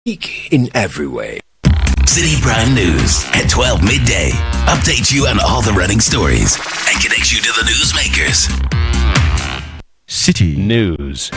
In every way. Citi Prime News at 12 midday. Updates you on all the running stories and connects you to the newsmakers. Citi News.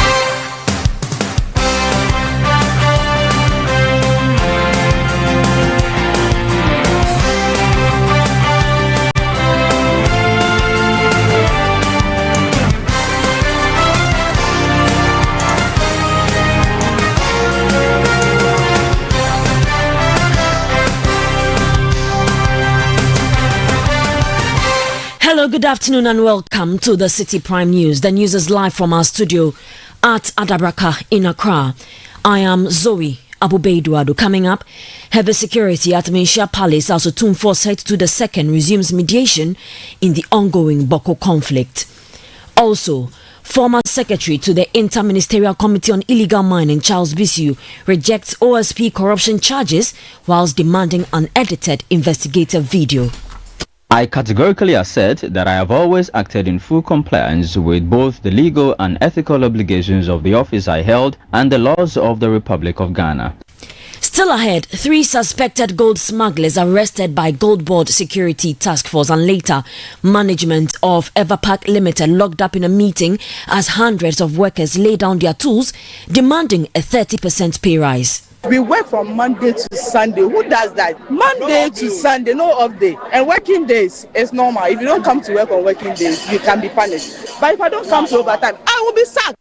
Hello, good afternoon and welcome to the Citi Prime News. The news is live from our studio at Adabraka in Accra. I am Zoe Abubeiduadu. Coming up, heavy security at Meisha Palace as Otum Force Head to the second resumes mediation in the ongoing Boko conflict. Also, former secretary to the Inter-Ministerial Committee on Illegal Mining, Charles Bissiu, rejects OSP corruption charges whilst demanding an edited investigative video. I categorically assert that I have always acted in full compliance with both the legal and ethical obligations of the office I held and the laws of the Republic of Ghana. Still ahead, 3 suspected gold smugglers arrested by Gold Board Security Task Force and later management of Everpark Limited locked up in a meeting as hundreds of workers lay down their tools demanding a 30% pay rise. We work from Monday to Sunday. Who does that? Monday to Sunday, no off day. And working days is normal. If you don't come to work on working days, you can be punished. But if I don't come to overtime, I will be sacked.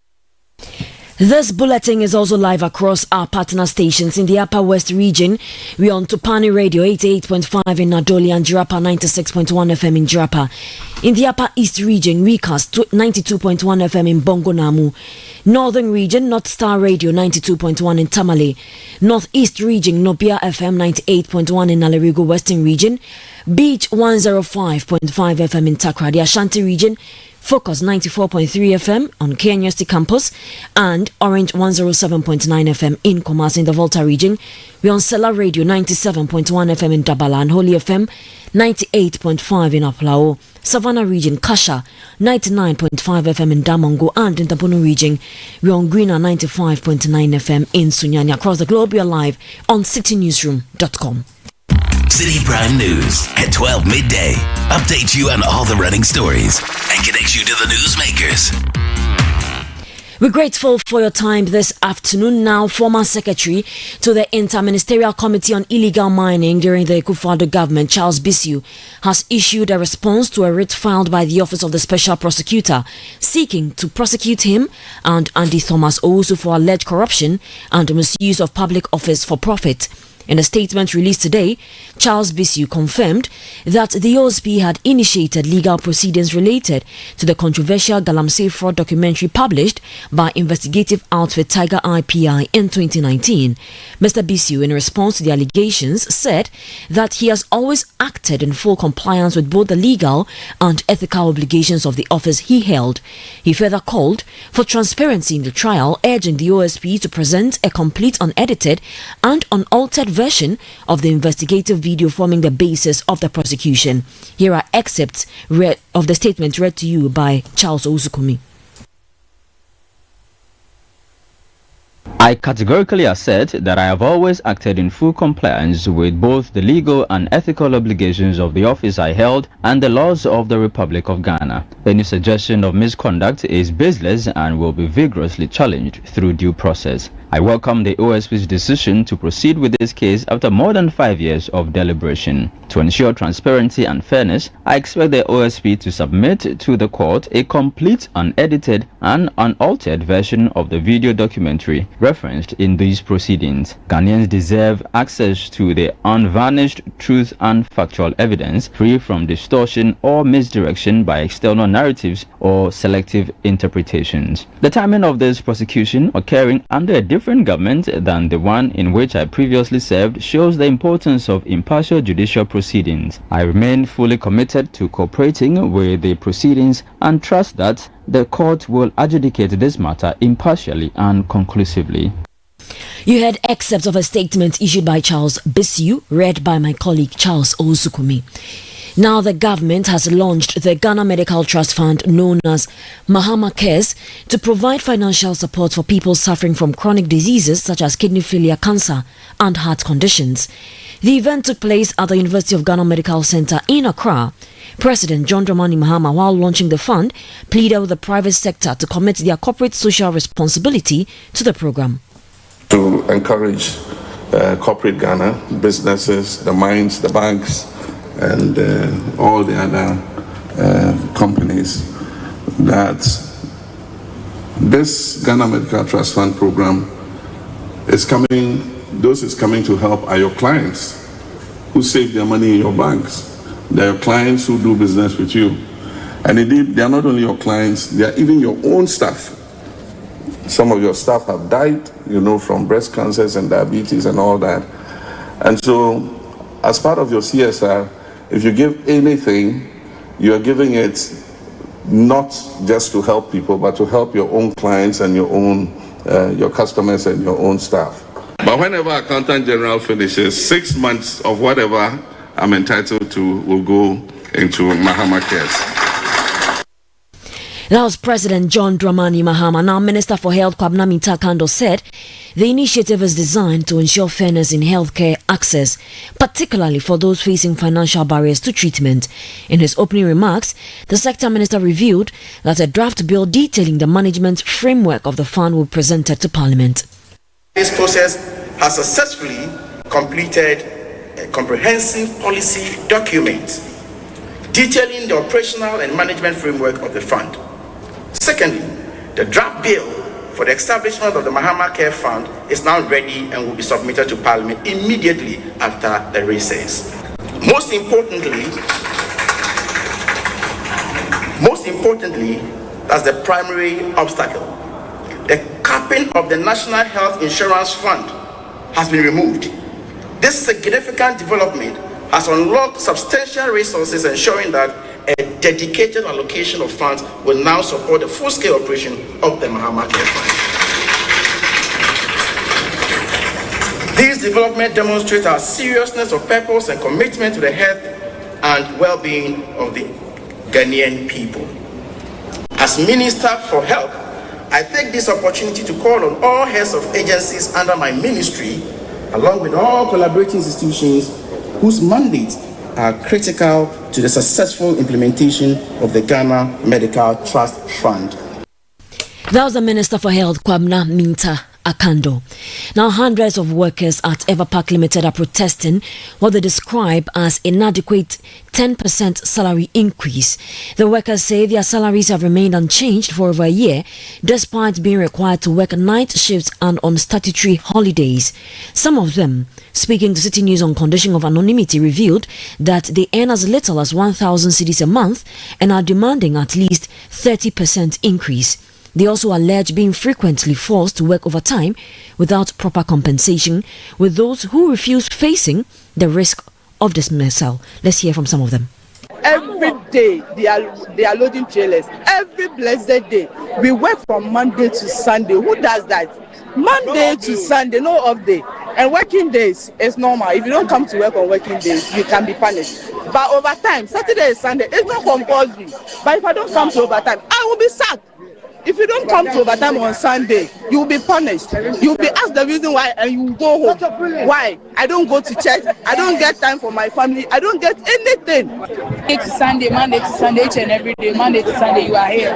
This bulletin is also live across our partner stations in the Upper West region. We are on Tupani Radio 88.5 in Nadoli and Jirapa 96.1 FM in Jirapa. In the Upper East region, we cast 92.1 FM in Bongo Namu. Northern region, North Star Radio 92.1 in Tamale. Northeast region, Nobia FM 98.1 in Alarigo Western region. Beach 105.5 FM in Takra. The Ashanti region, Focus 94.3 FM on KNUST campus and Orange 107.9 FM in Kumasi in the Volta region. We're on Sela Radio 97.1 FM in Dabala and Holy FM 98.5 in Aplao. Savannah region, Kasha 99.5 FM in Damongo, and in the Bono region, we're on Greener 95.9 FM in Sunyani. Across the globe, we are live on citynewsroom.com. Citi Prime News at 12 midday. Updates you on all the running stories and connects you to the newsmakers. We're grateful for your time this afternoon. Now, former secretary to the Inter-Ministerial Committee on Illegal Mining during the Akufo-Addo government, Charles Bissiu, has issued a response to a writ filed by the Office of the Special Prosecutor seeking to prosecute him and Andy Thomas Owusu for alleged corruption and misuse of public office for profit. In a statement released today, Charles Bissiu confirmed that the OSP had initiated legal proceedings related to the controversial Galamsey fraud documentary published by investigative outfit Tiger IPI in 2019. Mr. Bissiu, in response to the allegations, said that he has always acted in full compliance with both the legal and ethical obligations of the office he held. He further called for transparency in the trial, urging the OSP to present a complete, unedited and unaltered version of the investigative video forming the basis of the prosecution. Here are excerpts of the statement read to you by Charles Owusu. I categorically assert that I have always acted in full compliance with both the legal and ethical obligations of the office I held and the laws of the Republic of Ghana. Any suggestion of misconduct is baseless and will be vigorously challenged through due process. I welcome the OSP's decision to proceed with this case after more than 5 years of deliberation. To ensure transparency and fairness, I expect the OSP to submit to the court a complete, unedited and unaltered version of the video documentary referenced in these proceedings. Ghanaians deserve access to the unvarnished truth and factual evidence, free from distortion or misdirection by external narratives or selective interpretations. The timing of this prosecution, occurring under a different government than the one in which I previously served, shows the importance of impartial judicial proceedings. I remain fully committed to cooperating with the proceedings and trust that the court will adjudicate this matter impartially and conclusively. You heard excerpts of a statement issued by Charles Bissiu, read by my colleague Charles Owusu. Now the government has launched the Ghana Medical Trust Fund known as Mahama Cares to provide financial support for people suffering from chronic diseases such as kidney failure, cancer and heart conditions. The event took place at the University of Ghana Medical Center in Accra. President John Dramani Mahama, while launching the fund, pleaded with the private sector to commit their corporate social responsibility to the program. To encourage corporate Ghana, businesses, the mines, the banks, and all the other companies that this Ghana Medical Trust Fund program is coming. Those is coming to help are your clients who save their money in your banks. They are your clients who do business with you. And indeed, they are not only your clients, they are even your own staff. Some of your staff have died, from breast cancers and diabetes and all that. And so, as part of your CSR, if you give anything, you are giving it not just to help people, but to help your own clients and your customers and your own staff. But whenever Accountant General finishes, 6 months of whatever I'm entitled to will go into Mahama Cares. That was President John Dramani Mahama. Now, Minister for Health Kwabena Mintah Akando said the initiative is designed to ensure fairness in healthcare access, particularly for those facing financial barriers to treatment. In his opening remarks, the sector minister revealed that a draft bill detailing the management framework of the fund will be presented to Parliament. This process has successfully completed a comprehensive policy document detailing the operational and management framework of the fund. Secondly, the draft bill for the establishment of the Mahama Care Fund is now ready and will be submitted to Parliament immediately after the recess. Most importantly, that's the primary obstacle. The capping of the National Health Insurance Fund has been removed. This significant development has unlocked substantial resources, ensuring that a dedicated allocation of funds will now support the full-scale operation of the Mahama Care Fund. These developments demonstrate our seriousness of purpose and commitment to the health and well-being of the Ghanaian people. As Minister for Health, I take this opportunity to call on all heads of agencies under my ministry, along with all collaborating institutions whose mandates are critical to the successful implementation of the Ghana Medical Trust Fund. That was the Minister for Health, Kwabena Mintah Akando. Now, hundreds of workers at Everpark Limited are protesting what they describe as inadequate 10% salary increase. The workers say their salaries have remained unchanged for over a year, despite being required to work night shifts and on statutory holidays. Some of them, speaking to Citi News on condition of anonymity, revealed that they earn as little as 1,000 cedis a month and are demanding at least 30% increase. They also allege being frequently forced to work overtime without proper compensation, with those who refuse facing the risk of dismissal. Let's hear from some of them. Every day they are loading trailers. Every blessed day. We work from Monday to Sunday. Who does that? Monday to Sunday, no off day. And working days is normal. If you don't come to work on working days, you can be punished. But overtime, Saturday and Sunday, it's not compulsory. But if I don't come to overtime, I will be sacked. If you don't come to overtime on Sunday, you will be punished. You will be asked the reason why and you will go home. Why? I don't go to church. I don't get time for my family. I don't get anything. Monday to Sunday, each and every day, Monday to Sunday, you are here.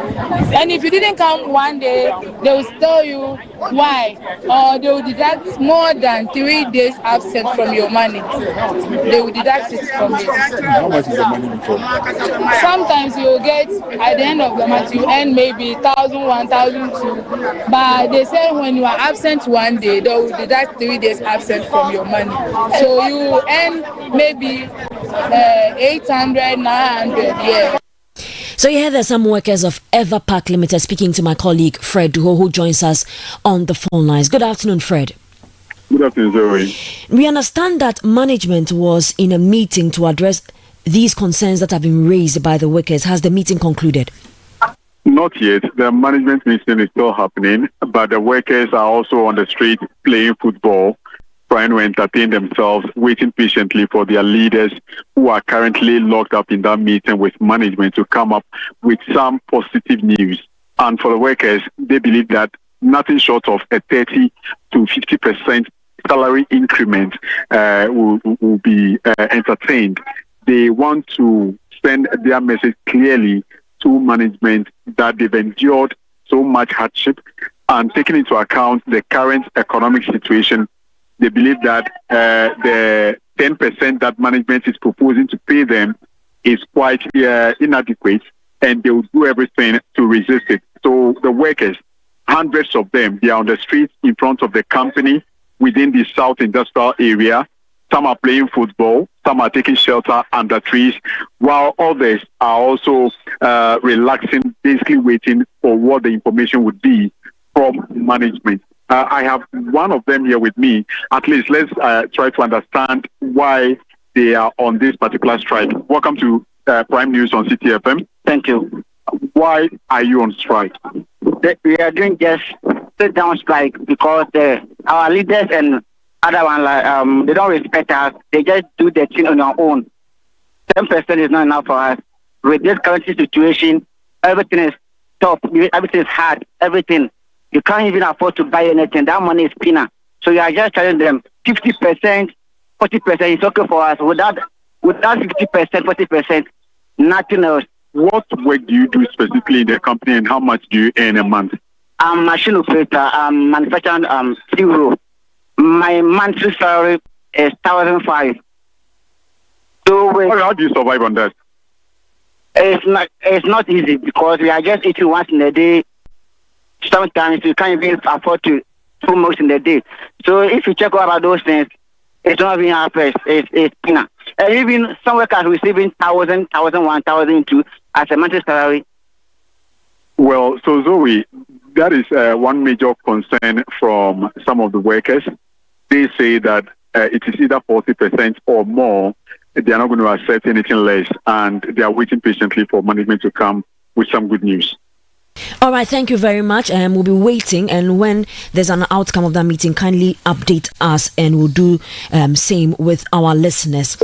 And if you didn't come one day, they will tell you why. Or they will deduct more than 3 days absent from your money. They will deduct it from you. How much is the money before? Sometimes you will get, at the end of the month, you earn maybe 1,000, 1,002. But they say when you are absent one day, they will deduct 3 days absent from your money. So you earn maybe 800, 900, yeah. So you hear there's some workers of Everpark Limited speaking to my colleague Fred, who joins us on the phone lines. Good afternoon, Fred. Good afternoon, Zoe. We understand that management was in a meeting to address these concerns that have been raised by the workers. Has the meeting concluded? Not yet. The management meeting is still happening, but the workers are also on the street playing football, trying to entertain themselves, waiting patiently for their leaders who are currently locked up in that meeting with management to come up with some positive news. And for the workers, they believe that nothing short of a 30 to 50% salary increment will be entertained. They want to send their message clearly to management that they've endured so much hardship, and taking into account the current economic situation, they believe that the 10% that management is proposing to pay them is quite inadequate, and they will do everything to resist it. So the workers, hundreds of them, they are on the streets in front of the company within the South Industrial Area. Some are playing football, some are taking shelter under trees, while others are also relaxing, basically waiting for what the information would be from management. I have one of them here with me. At least let's try to understand why they are on this particular strike. Welcome to Prime News on Citi FM. Thank you. Why are you on strike? We are doing just sit down strike because our leaders and other one they don't respect us. They just do their thing on their own. 10% is not enough for us. With this current situation, everything is tough. Everything is hard. Everything. You can't even afford to buy anything. That money is peanut. So you are just telling them 50%, 40% is okay for us. Without 50%, 40%, nothing else. What work do you do specifically in the company, and how much do you earn a month? I'm machine operator. I'm manufacturing zero. My monthly salary is 1,500. So how do you survive on that? It's not easy because we are just eating once in a day. Sometimes you can't even afford to 2 meals in a day. So if you check about those things, it's not even our first. It's peanut. And even some workers receiving 1,000, 1,200 as a monthly salary. Well, so Zoe, that is one major concern from some of the workers. They say that it is either 40% or more. They are not going to accept anything less, and they are waiting patiently for management to come with some good news. All right, thank you very much. We'll be waiting, and when there's an outcome of that meeting, kindly update us, and we'll do same with our listeners.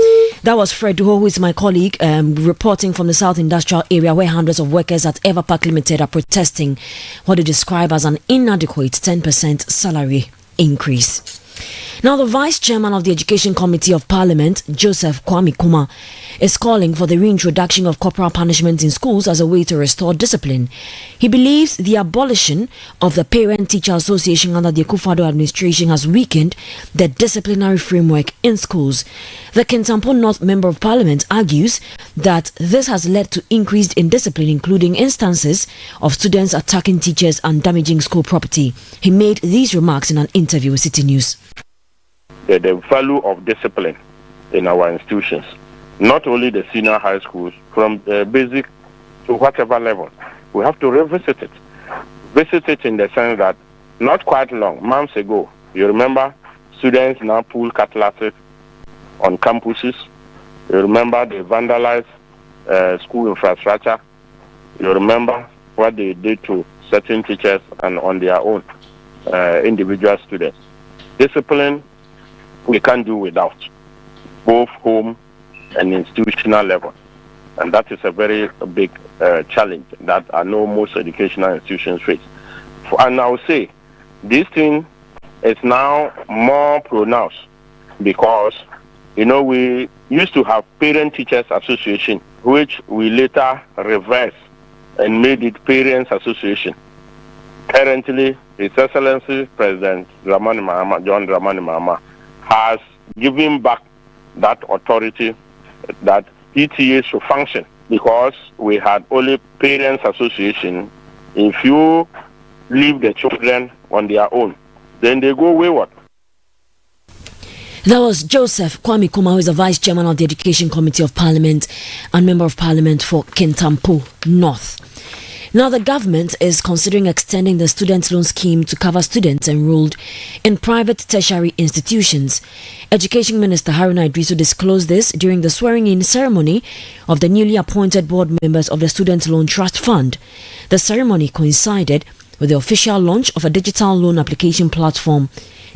That was Fred Duho, who is my colleague, reporting from the South Industrial Area, where hundreds of workers at Everpark Limited are protesting what they describe as an inadequate 10% salary increase. Now, the Vice Chairman of the Education Committee of Parliament, Joseph Kwame Kuma, is calling for the reintroduction of corporal punishment in schools as a way to restore discipline. He believes the abolition of the Parent-Teacher Association under the Akufo-Addo administration has weakened the disciplinary framework in schools. The Kintampo North Member of Parliament argues that this has led to increased indiscipline, including instances of students attacking teachers and damaging school property. He made these remarks in an interview with Citi News. The value of discipline in our institutions, not only the senior high schools, from the basic to whatever level, we have to revisit it. Visit it in the sense that not quite long, months ago, you remember students now pull cutlasses on campuses. You remember they vandalized school infrastructure. You remember what they did to certain teachers and on their own individual students. Discipline we can't do without, both home and institutional level. And that is a very big challenge that I know most educational institutions face. And I would say this thing is now more pronounced because, we used to have Parent-Teachers Association, which we later reversed and made it Parents Association. Currently, His Excellency President John Dramani Mahama, has given back that authority that PTA should function, because we had only Parents Association. If you leave the children on their own, then they go wayward. That was Joseph Kwame Kuma, who is the Vice Chairman of the Education Committee of Parliament and Member of Parliament for Kintampo North. Now, the government is considering extending the student loan scheme to cover students enrolled in private tertiary institutions. Education Minister Haruna Idrisu disclosed this during the swearing-in ceremony of the newly appointed board members of the Student Loan Trust Fund. The ceremony coincided with the official launch of a digital loan application platform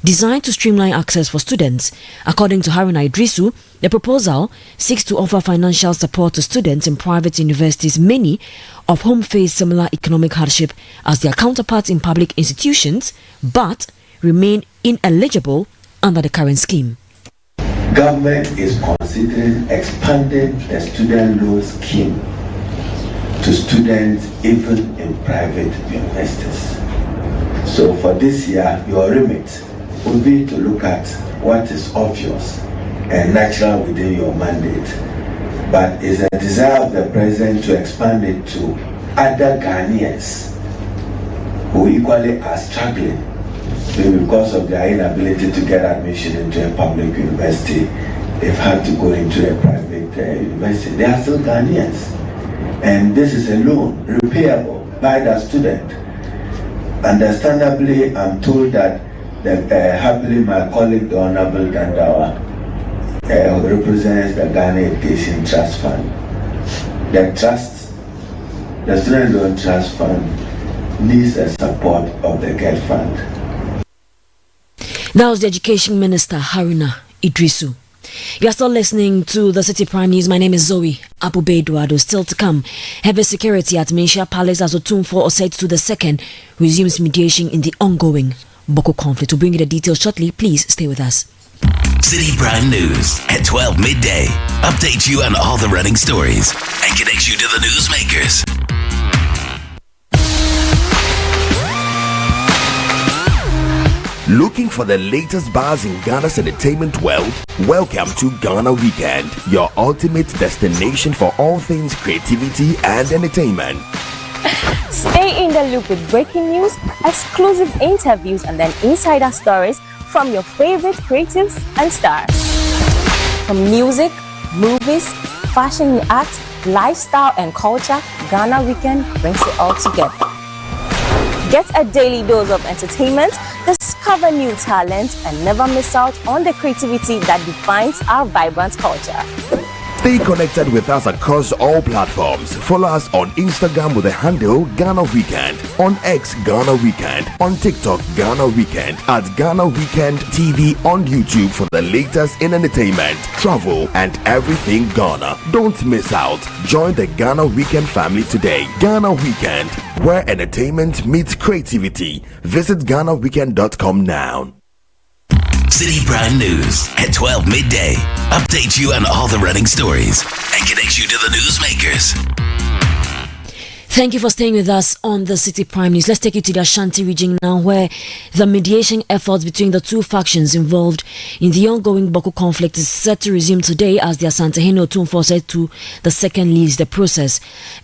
designed to streamline access for students. According to Haruna Idrisu, the proposal seeks to offer financial support to students in private universities, many of whom face similar economic hardship as their counterparts in public institutions, but remain ineligible under the current scheme. Government is considering expanding the student loan scheme to students even in private universities. So for this year, your remit will be to look at what is obvious and natural within your mandate. But it's a desire of the president to expand it to other Ghanaians who equally are struggling, maybe because of their inability to get admission into a public university. They've had to go into a private university. They are still Ghanaians. And this is a loan repayable by the student. Understandably, I'm told that happily my colleague, the Honorable Dandawa, who represents the Ghana Education Trust Fund. The Student Loan Trust Fund needs the support of the GET Fund. That was the Education Minister, Haruna Idrisu. You are still listening to the City Prime News. My name is Zoe Abube Eduardo. Still to come, heavy security at Menchia Palace as Otumfuo Oseitu II resumes mediation in the ongoing Boko conflict. We'll bring you the details shortly. Please stay with us. City Prime News at 12 midday. Update you on all the running stories and connect you to the newsmakers. Looking for the latest buzz in Ghana's entertainment world? Welcome to Ghana Weekend, your ultimate destination for all things creativity and entertainment. Stay in the loop with breaking news, exclusive interviews, and then insider stories from your favorite creatives and stars. From music, movies, fashion and art, lifestyle and culture, Ghana Weekend brings it all together. Get a daily dose of entertainment, discover new talents, and never miss out on the creativity that defines our vibrant culture. Stay connected with us across all platforms. Follow us on Instagram with the handle Ghana Weekend, on X Ghana Weekend, on TikTok Ghana Weekend, at Ghana Weekend TV on YouTube for the latest in entertainment, travel, and everything Ghana. Don't miss out. Join the Ghana Weekend family today. Ghana Weekend, where entertainment meets creativity. Visit GhanaWeekend.com now. City Prime News at 12 midday. Update you on all the running stories and connect you to the newsmakers. Thank you for staying with us on the City Prime News. Let's take you to the Ashanti region now, where the mediation efforts between the two factions involved in the ongoing Boko conflict is set to resume today as the Asantehene Otumfuo Oseitu II leads the process.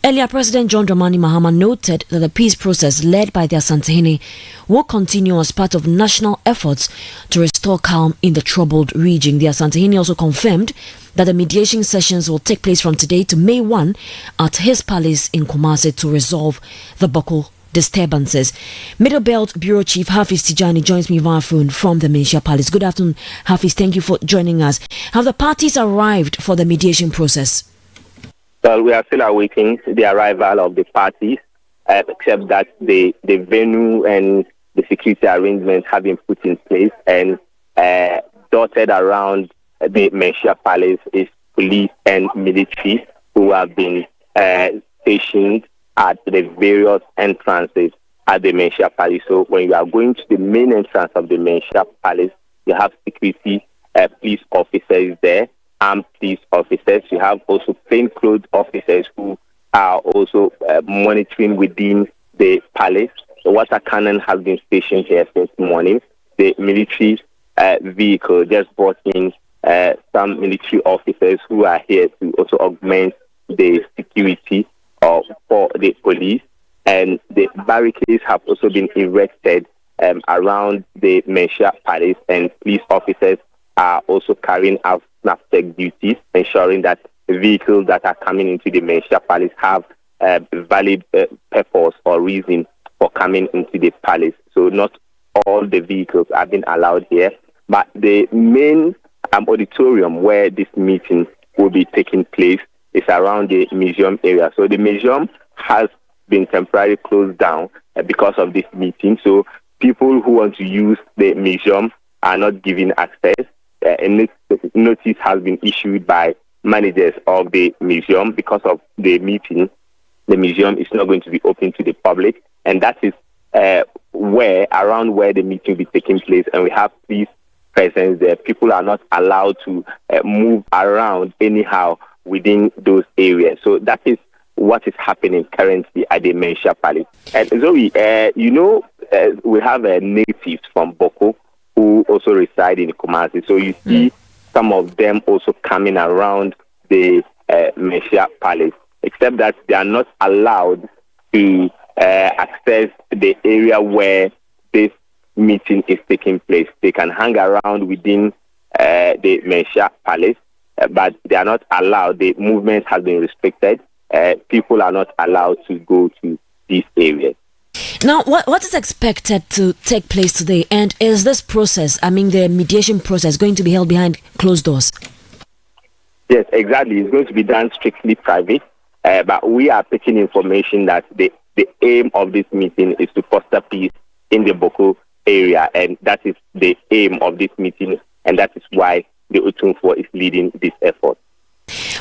Earlier, President John Dramani Mahama noted that the peace process led by the Asantehene will continue as part of national efforts to restore calm in the troubled region. The Asantehene also confirmed that the mediation sessions will take place from today to May 1 at his palace in Kumasi to resolve the Boko disturbances. Middle Belt Bureau Chief Hafiz Tijani joins me via phone from the Menchia Palace. Good afternoon, Hafiz. Thank you for joining us. Have the parties arrived for the mediation process? Well, we are still awaiting the arrival of the parties, except that the venue and the security arrangements have been put in place, and dotted around the Menchia Palace is police and military who have been stationed at the various entrances at the Menchia Palace. So when you are going to the main entrance of the Menchia Palace, you have security police officers there, armed police officers. You have also plainclothes officers who are also monitoring within the palace. The water cannon has been stationed here since morning. The military vehicle just brought in some military officers who are here to also augment the security for the police, and the barricades have also been erected around the Menchia Palace, and police officers are also carrying out snap-check duties, ensuring that the vehicles that are coming into the Menchia Palace have valid purpose or reason for coming into the palace. So not all the vehicles have been allowed here, but the main auditorium where this meeting will be taking place is around the museum area. So the museum has been temporarily closed down because of this meeting. So people who want to use the museum are not given access. A notice has been issued by managers of the museum because of the meeting. The museum is not going to be open to the public, and that is around where the meeting will be taking place, and we have police presence there. People are not allowed to move around anyhow within those areas. So that is what is happening currently at the Mensia Palace. And Zoe, we have natives from Boko who also reside in Kumasi. So you see some of them also coming around the Mensia Palace, except that they are not allowed to access the area where this meeting is taking place. They can hang around within the Mensia Palace, but they are not allowed. The movement has been restricted. People are not allowed to go to these areas. Now, what is expected to take place today? And is this process, the mediation process, going to be held behind closed doors? Yes, exactly. It's going to be done strictly private. But we are taking information that the aim of this meeting is to foster peace in the Boko area. And that is the aim of this meeting. And that is why the Otunfo is leading this effort.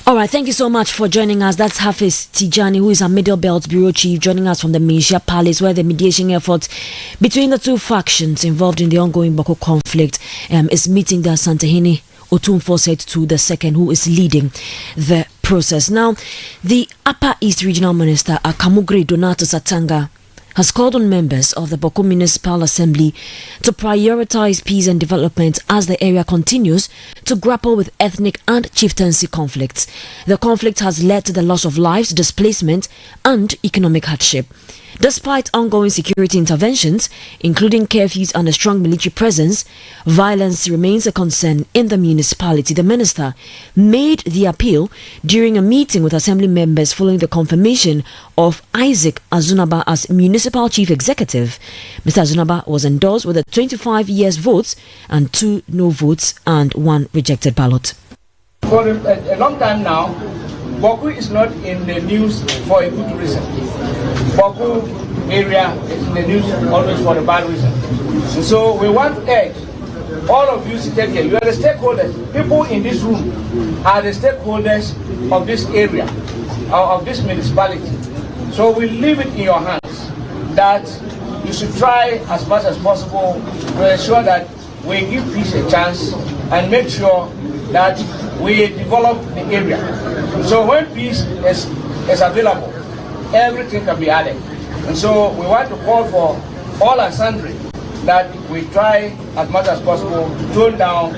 All right, thank you so much for joining us. That's Hafiz Tijani, who is a Middle Belt Bureau Chief, joining us from the Mensia Palace, where the mediation efforts between the two factions involved in the ongoing Boko conflict is meeting the Santahini Otunfo said to the second, who is leading the process. Now, the Upper East Regional Minister, Akamugri Donatus Atanga, has called on members of the Boko Municipal Assembly to prioritize peace and development as the area continues to grapple with ethnic and chieftaincy conflicts. The conflict has led to the loss of lives, displacement, and economic hardship. Despite ongoing security interventions, including curfews and a strong military presence, violence remains a concern in the municipality. The minister made the appeal during a meeting with assembly members following the confirmation of Isaac Azunaba as municipal chief executive. Mr. Azunaba was endorsed with a 25 yes votes and 2 no votes and 1 rejected ballot. For a long time now, Boku is not in the news for a good reason. Boku area is in the news always for a bad reason. And so we want to urge all of you seated here. You are the stakeholders. People in this room are the stakeholders of this area, of this municipality. So we leave it in your hands that you should try as much as possible to ensure that we give peace a chance and make sure that we develop the area. So when peace is available, everything can be added. And so we want to call for all and sundry that we try as much as possible to tone down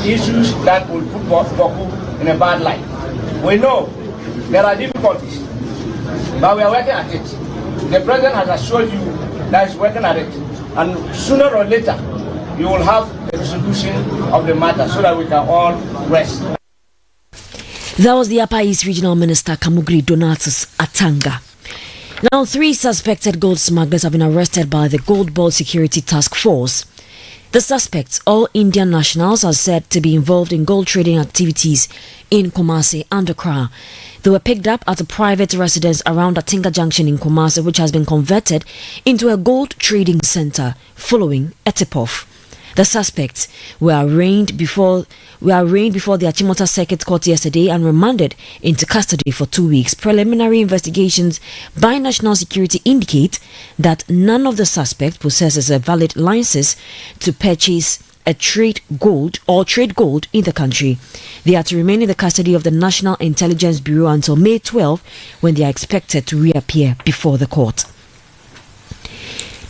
issues that will put Boku in a bad light. We know there are difficulties, but we are working at it. The president has assured you that he's working at it. And sooner or later, you will have the resolution of the matter so that we can all rest. That was the Upper East Regional Minister, Kamugri Donatus Atanga. Now, 3 suspected gold smugglers have been arrested by the Gold Ball Security Task Force. The suspects, all Indian nationals, are said to be involved in gold trading activities in Kumasi and Accra. They were picked up at a private residence around Atinga Junction in Kumasi, which has been converted into a gold trading center following a tip-off. The suspects were arraigned before the Achimota Circuit Court yesterday and remanded into custody for 2 weeks. Preliminary investigations by National Security indicate that none of the suspects possesses a valid license to purchase a trade gold in the country. They are to remain in the custody of the National Intelligence Bureau until May 12, when they are expected to reappear before the court.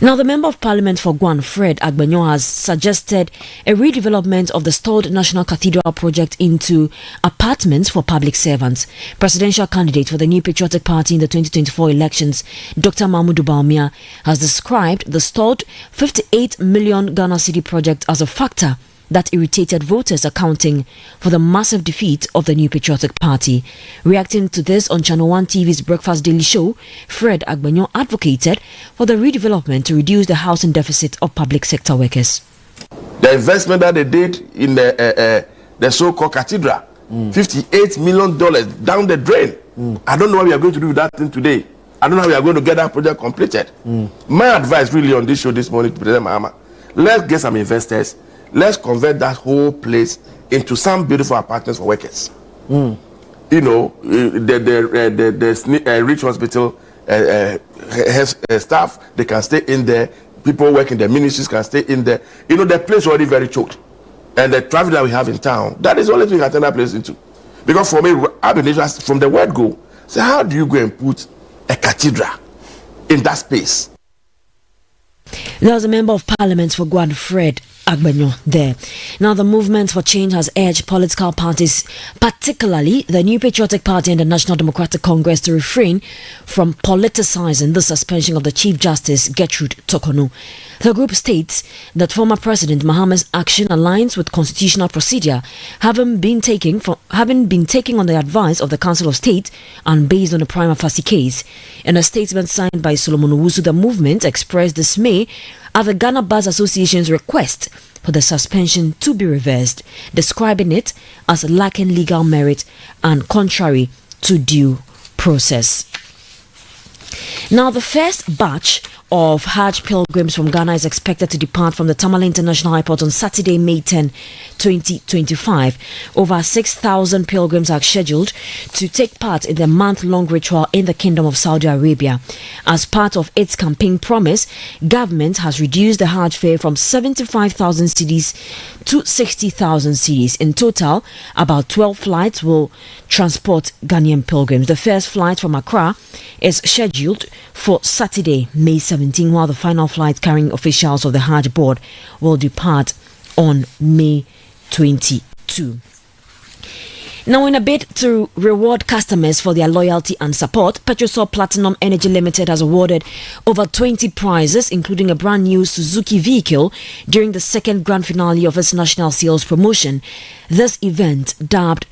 Now, the Member of Parliament for Guan, Fred Agbenyo, has suggested a redevelopment of the stalled National Cathedral project into apartments for public servants. Presidential candidate for the New Patriotic Party in the 2024 elections, Dr. Mahmoud Bawumia, has described the stalled 58 million Ghana Citi project as a factor that irritated voters, accounting for the massive defeat of the New Patriotic Party. Reacting to this on Channel 1 TV's Breakfast Daily Show, Fred Agbenyo advocated for the redevelopment to reduce the housing deficit of public sector workers. The investment that they did in the so-called cathedral, $58 million down the drain. I don't know what we are going to do with that thing today. I don't know how we are going to get that project completed. My advice really on this show this morning to President Mahama, let's get some investors. let's convert that whole place into some beautiful apartments for workers. You know, the rich hospital has staff, they can stay in there. People working the ministries can stay in there. You know, the place already very choked. And the traffic that we have in town, that is the only thing I turn that place into. Because for me, I've been from the word go. So how do you go and put a cathedral in that space? There was a member of parliament for Guan, Fred Agbenyo there. Now, the movement for change has urged political parties, particularly the New Patriotic Party and the National Democratic Congress, to refrain from politicizing the suspension of the Chief Justice Gertrude Tokonu. The group states that former President Mahama's action aligns with constitutional procedure, having been taken on the advice of the Council of State and based on a prima facie case. In a statement signed by Solomon Owusu, the movement expressed dismay at the Ghana Bars Association's request for the suspension to be reversed, describing it as lacking legal merit and contrary to due process. Now, the first batch of Hajj pilgrims from Ghana is expected to depart from the Tamale International Airport on Saturday, May 10, 2025. Over 6,000 pilgrims are scheduled to take part in the month-long ritual in the Kingdom of Saudi Arabia. As part of its campaign promise, government has reduced the Hajj fare from 75,000 cedis to 60,000 cedis. In total, about 12 flights will transport Ghanaian pilgrims. The first flight from Accra is scheduled for Saturday, May 17, while the final flight carrying officials of the Hajj board will depart on May 22. Now, in a bid to reward customers for their loyalty and support, Petrosol Platinum Energy Limited has awarded over 20 prizes, including a brand new Suzuki vehicle, during the second grand finale of its national sales promotion. This event, dubbed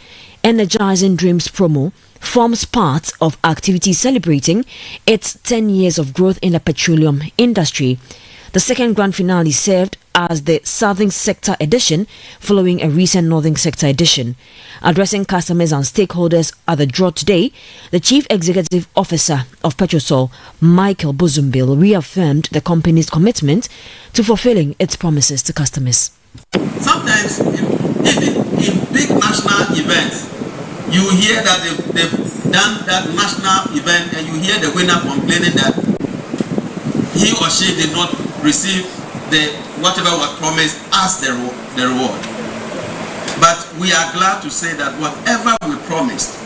Energizing Dreams Promo, forms part of activities celebrating its 10 years of growth in the petroleum industry. The second grand finale served as the Southern Sector edition, following a recent Northern Sector edition. Addressing customers and stakeholders at the draw today, the Chief Executive Officer of Petrosol, Michael Bozumbil, reaffirmed the company's commitment to fulfilling its promises to customers. Sometimes, even in big national events, you hear that they've done that national event and you hear the winner complaining that he or she did not receive the whatever was promised as the reward. But we are glad to say that whatever we promised,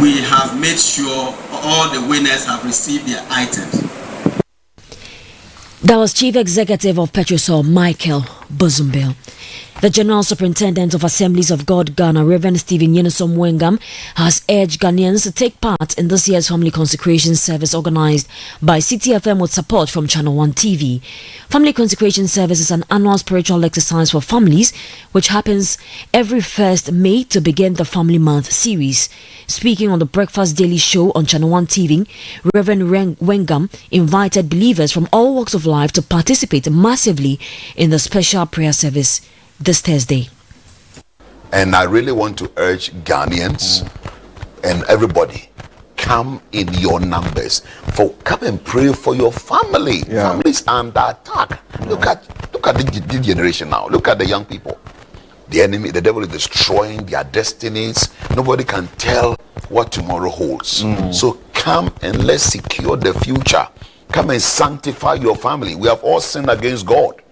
we have made sure all the winners have received their items. That was Chief Executive of Petrosol, Michael Bozumbil. The General Superintendent of Assemblies of God Ghana, Reverend Stephen Yenosom Wengam, has urged Ghanaians to take part in this year's Family Consecration Service organised by Citi FM with support from Channel 1 TV. Family Consecration Service is an annual spiritual exercise for families which happens every 1st May to begin the Family Month series. Speaking on the Breakfast Daily Show on Channel 1 TV, Reverend Wengam invited believers from all walks of life to participate massively in the special prayer service this Thursday. And I really want to urge Ghanaians and everybody, come in your numbers. Come and pray for your family. Families are under attack. Look at the generation now. Look at the young people. The enemy, the devil is destroying their destinies. Nobody can tell what tomorrow holds. So come and let's secure the future. Come and sanctify your family. We have all sinned against God.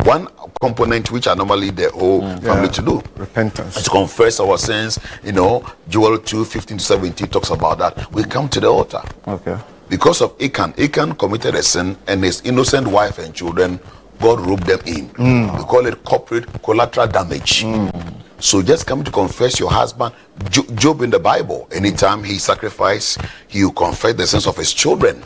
One component which I normally the whole family to do, repentance, to confess our sins. You know, Joel 2:15-17 talks about that. We come to the altar. Okay. Because of Achan committed a sin, and his innocent wife and children, God roped them in. We call it corporate collateral damage. So just come to confess your husband. Job in the Bible, anytime he sacrificed, he will confess the sins of his children.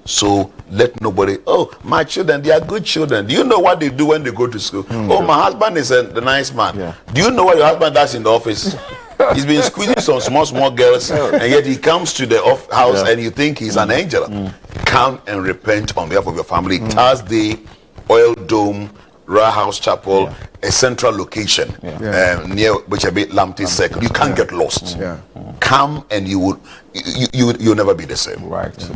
So let nobody, oh, my children, they are good children. Do you know what they do when they go to school? Oh, my husband is the nice man. Do you know what your husband does in the office? He's been squeezing some small girls, and yet he comes to the house and you think he's an angel. Come and repent on behalf of your family. Thursday, Oil Dome, Ra House Chapel, a central location near which a bit Lamptey Circle. You can't get lost. Come and you'll never be the same. Right.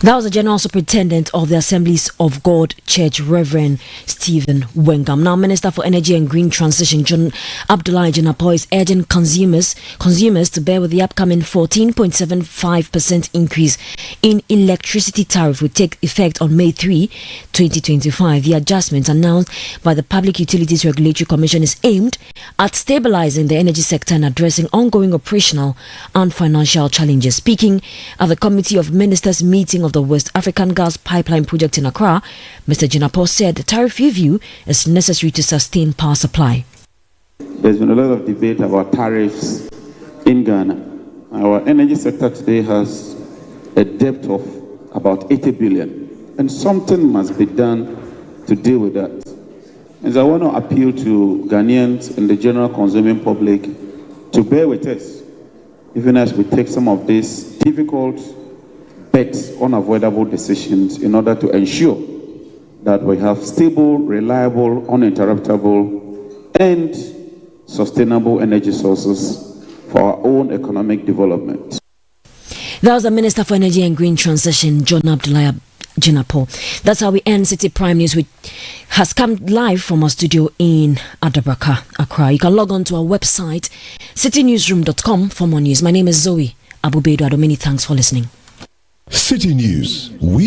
That was the General Superintendent of the Assemblies of God Church, Reverend Stephen Wengam. Now, Minister for Energy and Green Transition, John Abdullah Jinapo, is urging consumers to bear with the upcoming 14.75% increase in electricity tariff will take effect on May 3, 2025. The adjustment announced by the Public Utilities Regulatory Commission is aimed at stabilizing the energy sector and addressing ongoing operational and financial challenges. Speaking at the Committee of Ministers meeting of the West African Gas Pipeline Project in Accra, Mr. Jinapo said the tariff review is necessary to sustain power supply. There's been a lot of debate about tariffs in Ghana. Our energy sector today has a debt of about 80 billion, and something must be done to deal with that. And I want to appeal to Ghanaians and the general consuming public to bear with us, even as we take some of these difficult but unavoidable decisions in order to ensure that we have stable, reliable, uninterruptible, and sustainable energy sources for our own economic development. That was the Minister for Energy and Green Transition, John Abdullah Jinapo. That's how we end City Prime News, which has come live from our studio in Adabraka, Accra. You can log on to our website, citynewsroom.com, for more news. My name is Zoe Abubedo. Many thanks for listening. City News. We